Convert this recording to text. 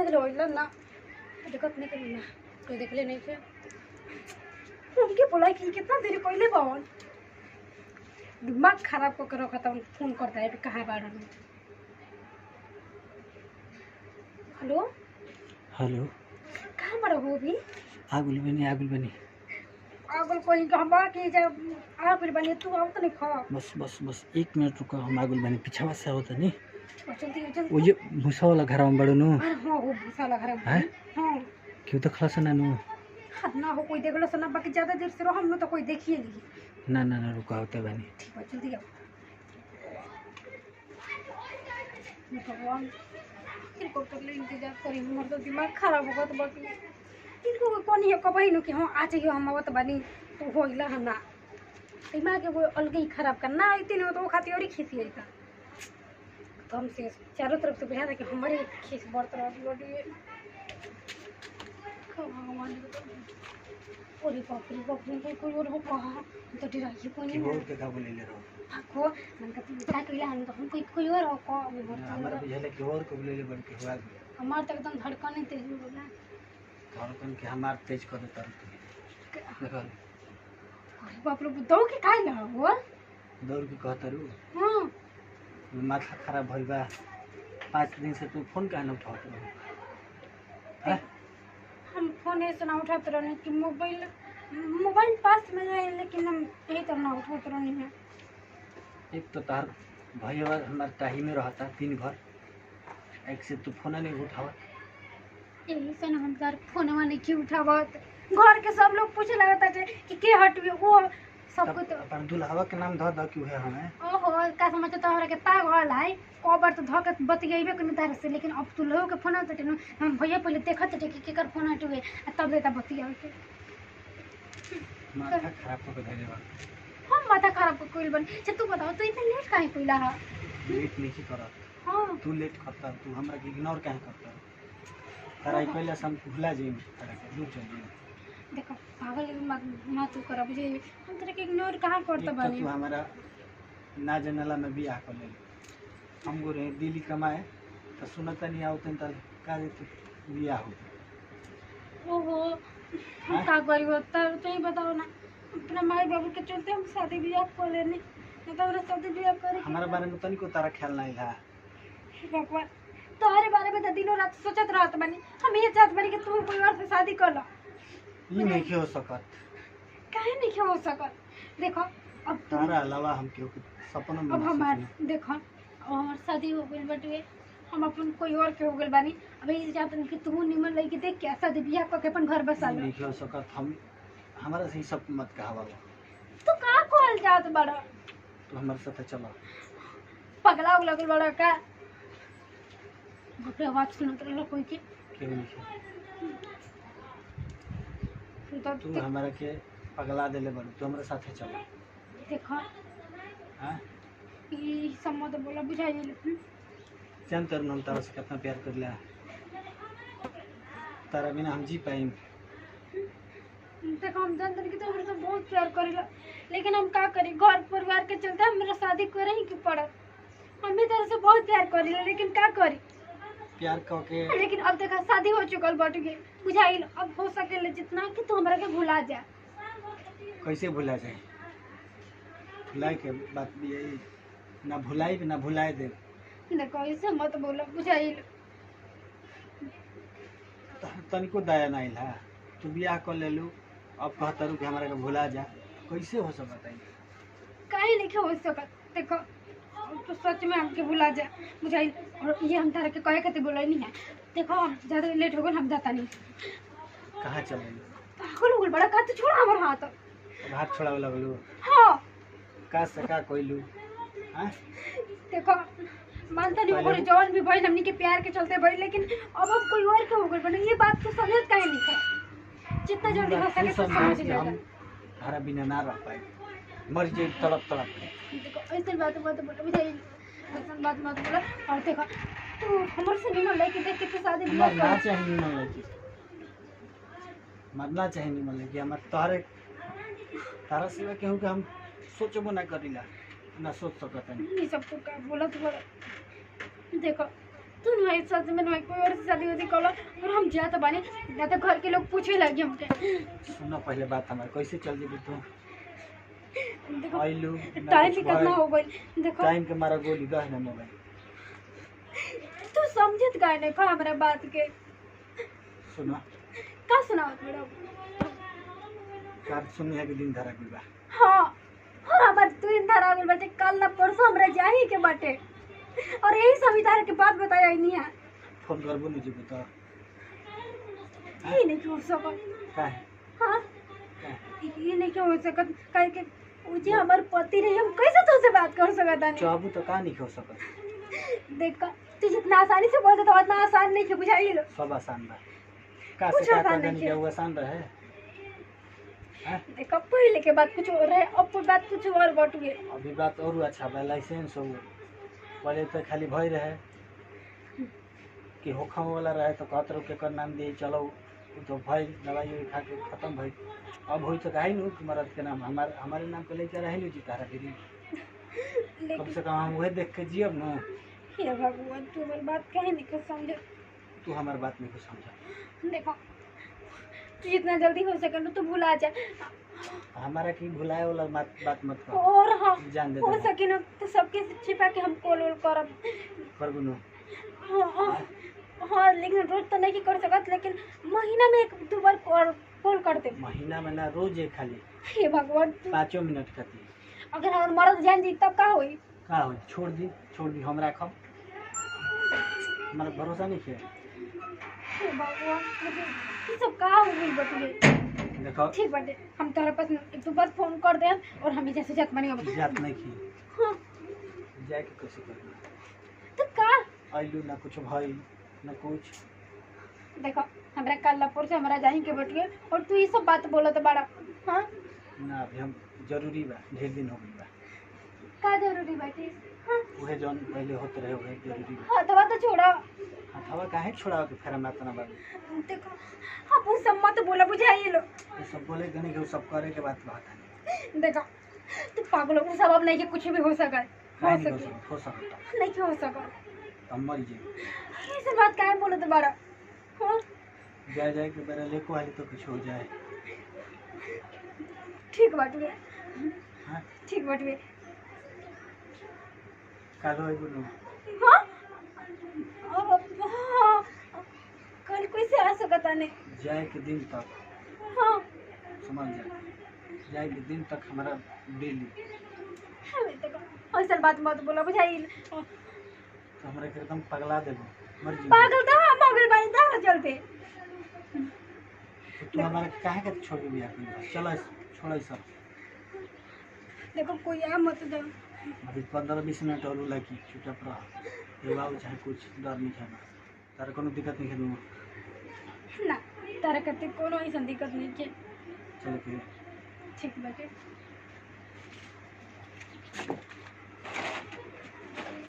देख लो ना दिक्कत नहीं करी ना कोई देख ले नहीं थे उनके बोला कि कितना देर पहले बावन दिमाग खराब को करो खत्म फोन करता है कहाँ बाढ़ में। हेलो हेलो कहाँ बड़ा हो अभी आगुल बनी आगुल कोई गहबा के जब आगुल बनी तू आओ तो नहीं खा बस 1 मिनट रुको हम आगुल बनी पीछा से होता नहीं जल्दी वो ये भूसा वाला घर में बड़ो नु अरे हाँ वो भूसा लग रहा है हाँ क्यों तो खलास ना नु ना हो कोई देख लो सना बाकी ज्यादा देर से रहो हम तो कोई देखिए नहीं ना रुका होता बनी ठीक है जल्दी आओ भगवान इनको कर ले इंतजार करी हमारा तो दिमाग खराब होगा तो बाकी इनको कौन है कब ही कि हाँ आ जाइए हम आवत बनी तो होइला है ना दिमाग वो अलग ही खराब करना आती नहीं तो वो खाती और ही खींची है तो हमसे चारों तरफ से बुझा था कि हमारे खींच बढ़ता रहा भगवान ओरे बाप रे कोई और हो कहा तो डराइए कोई नहीं और के का बोले ले रहो भागो मन का क्या कहला हम तो हम कोई और हो को हमारा बुझले कि और को बोले ले बन के हुआ हमार तक एकदम धड़कन तेज हो गया धड़कन के हमार तेज कर देता देखो अरे बाप रे दो के काहे ना हो दौड़ के कहतरू हां माथा खराब भइल बा 5 दिन से तू फोन काहे न उठावत रहो हम फोन ऐसे ना उठाते रहने कि मोबाइल पास में है लेकिन हम यही तरह ना उठाते रहने हैं एक तो तार भैया हमारे टाही में रहता दिन भर एक से तू फोन नहीं उठावा यही से ना हम तार फोन नहीं क्यों उठावत घर के सब लोग पूछे लगता है कि के हटवे वो सबको तो अपन दुल्हवा के नाम ध क्यों है हमें ओहो का समझ तो हमरा के पागल है कबर तो धक बतियेबे कनी तार से लेकिन अब तू लोग के फोन आते हम भैया पहले देखत थे कि केकर फोन हटवे तब देता बतिया के माथा खराब हो गइल बा हम माथा खराब को कोइल बन से तू बताओ तो इतना लेट काहे कोइला है लेट नहीं करत हां तू लेट करता तू हमरा के इग्नोर काहे करता तारा पहले हम भुला जाई तारा के दूर चल जाई देखो पागल मत कर बुझे हम तेरे के इग्नोर कहाँ करते बानी तू हमारा ना जनला में बियाह कर ले हम गो रहे दिल्ली कमाए तो सुनता नहीं आवतन त का देते बियाह हो ओहो हम का करी होता तो ही बताओ ना अपना माई बाबू के चलते हम शादी ब्याह कर लेने नहीं तो हमरा शादी ब्याह करे हमारा बारे में तनिको तारा ख्याल नहीं है भगवान तुम्हारे बारे में तो दिनों रात सोचत रहत बानी हम ये चाहत बानी कि तू कोई और से शादी कर लो ये नहीं हो सकत काहे नहीं हो सकत देखो अब तारा अलावा हम क्यों सपनों में अब हमार देखो और शादी हो गई बटवे हम अपन कोई और के हो गइल बानी अब ये चाहतन कि तू निमन लई के देख के शादी बियाह क के अपन घर बसा ले नहीं हो सकत हम हमारा से सब मत कहावा तू का कहल जात बड़ा तो हमारे साथ चलो पगला लगल बड़ा का बाप रे आवाज सुनत रहल कोई के क्यों नहीं तो तू हमारा के पगला देले बड़ तू हमारे साथ चलो देखो हां ई सब मत बोला बुझाइए जानते हम तारा से कितना प्यार कर लिया तारा बिना हम जी पाएं देखो हम जानते कि तो हमरा तो बहुत प्यार करेला लेकिन हम का करी घर परिवार के चलते हमरा शादी करे ही क्यों पड़त हम भी तेरे से बहुत प्यार करेला लेकिन का करी प्यार कह के लेकिन अब देखा शादी हो चुकल बटुके बुझाइल अब हो सके जितना कि तू हमरा के भुला जा कैसे भुला जाए भुलाए के बात भी यही ना भुलाई ना भुलाए दे देखो ऐसे मत बोलो बुझाइल तनिको दया नहीं है तू बियाह कर ले लू अब कहता रू कि हमारा के भुला जा कैसे हो सकता है काहे नहीं हो सकत देखो तो सच में हमके भुला जा बुझाइल और ये हम तारा के कहे के बोला नहीं है देखो हम ज्यादा लेट हो गए हम जाता नहीं कहाँ चले पागल हो गइल बड़ा का तो छोड़ा हमर हाथ अब हाथ छोड़ा लगलू हां का सका कोइलू हां देखो मानता नहीं हो जवान भी भाई हमनी के प्यार के चलते भाई लेकिन अब कोई और के हो गइल बने ये बात तो समझ काहे नहीं है जितना जल्दी हो सके तो समझ ले हम हमारा बिना ना रह पाए मर जाए तड़प तड़प देखो ऐसे बात मत बोलो बुझाइल ऐसा बात मत बोलो और देखो तू हमर से निमन लेके देख के तू शादी बियाह मरना कर चाहिए नहीं लगी मरना चाहिए नहीं लगी हमारे तारे तारा सिवा केहू के हम सोचबो ना करीला ना सोच सकत है ये सब तो का बोलत बड़ा देखो तू नहीं सच में नहीं कोई और से शादी वादी करो और हम जात बानी ना तो घर के लोग पूछे लगे हमके। सुनो पहले बात हमारे कैसे चल जेबी तू देखो आइलू टाइम भी कितना हो गई। देखो टाइम के मारा गोली गह ना मोबाइल तू समझत काहे नहीं का हमरा बात के। सुनो का सुनावत मेरा। कार सुनिया के दिन धरा गइल बा। हाँ और हमार तू इंदर आ गइल बाटे कल ना परसों हमरा जाही के बाटे और यही सवितार के बात बताया नहीं है। फोन करबो नहीं जेबू तो ये नहीं हो सकत। काहे हाँ काहे ये नहीं हो सकत काहे के उ जे हमार पति रहे हम कैसे तुझसे बात कर सकत नहीं। चाहबू तो का नहीं हो सकत। देख तू जितना आसानी से बोलते तो उतना आसान नहीं के बुझाई लो। सब आसान बा का कुछ से का आसान कर नहीं के है। वो आसान रहे हैं? देख पहले के बात कुछ और रहे अब तो बात कुछ और बट गई। अभी बात और अच्छा बा लाइसेंस हो पहले तो खाली भय रहे कि होखम वाला रहे तो कहत रहो केकर नाम दिए चलो उ तो भय दवाई खा के खत्म भई। अब होई तो काहे नु कि मरद के नाम हमारे नाम पे लेके रहे नु जी तारा गिरी कम लेकिन से कम हम वही देख के जियब नु। हे भगवान तू मेरी बात कहे नहीं कर समझ। तू हमार बात नहीं को समझा। देखो तू जितना जल्दी हो सके ना तू भुला जा हमारा की भुलाए वाला बात मत कर और हाँ जान दे हो सके ना तो सबके छिपा के हम कॉल वॉल करब। करबू नु। हाँ हाँ हाँ लेकिन रोज तो नहीं कर सकत लेकिन महीना में एक दो बार कॉल कर दे। महीना में ना रोज एक खाली हे भगवान तू 5 मिनट खाती अगर हमार मर्द जान जी तब का होई। का हो छोड़ दी हम राखब हमारा भरोसा नहीं है। हे भगवान मुझे ये सब का हो गई बटुए। देखो ठीक बाटे हम तोहरा पास एक दो बार फोन कर दे और हम जैसे जात मानी अब जात नहीं की हाँ जाए के कैसे करना तो का आइलू ना कुछ भई ना कुछ। देखो हमरा कल्लापुर से हमरा जाही के बटुए और तू ये सब बात बोलत बड़ा। हाँ ना अभी हम जरूरी बा ढेर दिन हो गई बा का जरूरी बाटे। हाँ उहे जौन पहले होते रहे उहे जरूरी बा। हाँ दवा तो छोड़ा। हथवा काहे छोड़ाओ के फेरा मातना ना बाबू देखो हाँ वो सब मत बोला बुझाइए लो। ये सब बोले गने के सब करे के बात बात है। देखो तू पागलों के सबब नहीं के कुछ भी हो सके काहे हो नहीं सके हो सकता नहीं के हो सके हम मर जे ये सब बात काहे बोलत बड़ा। हाँ जाए के बेरा लेको आली तो कुछ हो जाए। ठीक बाटुए हां ठीक बाटुए। कालो आइबो नु। हाँ हाँ कल कैसे आ सकता नहीं। जाए के दिन तक हाँ समझ जाए के दिन तक हमारा डेली ऐसा बात मत बोला बुझाइल। तो हमरा के एकदम पगला देबो मर जी। पागल तो हम हो गए बानी दावा चलते। तू हमारा काहे के छोड़ के बियाह कर चलो छोड़ सब। देखो कोई आ मत दो। अभी 15-20 मिनट और लगी चुपचाप रह ये बाबू चाहे कुछ डर नहीं है तारा कोनो दिक्कत नहीं है दूँ ना तारा करते कोनो ऐसा दिक्कत नहीं के। चलो फिर ठीक बाटे।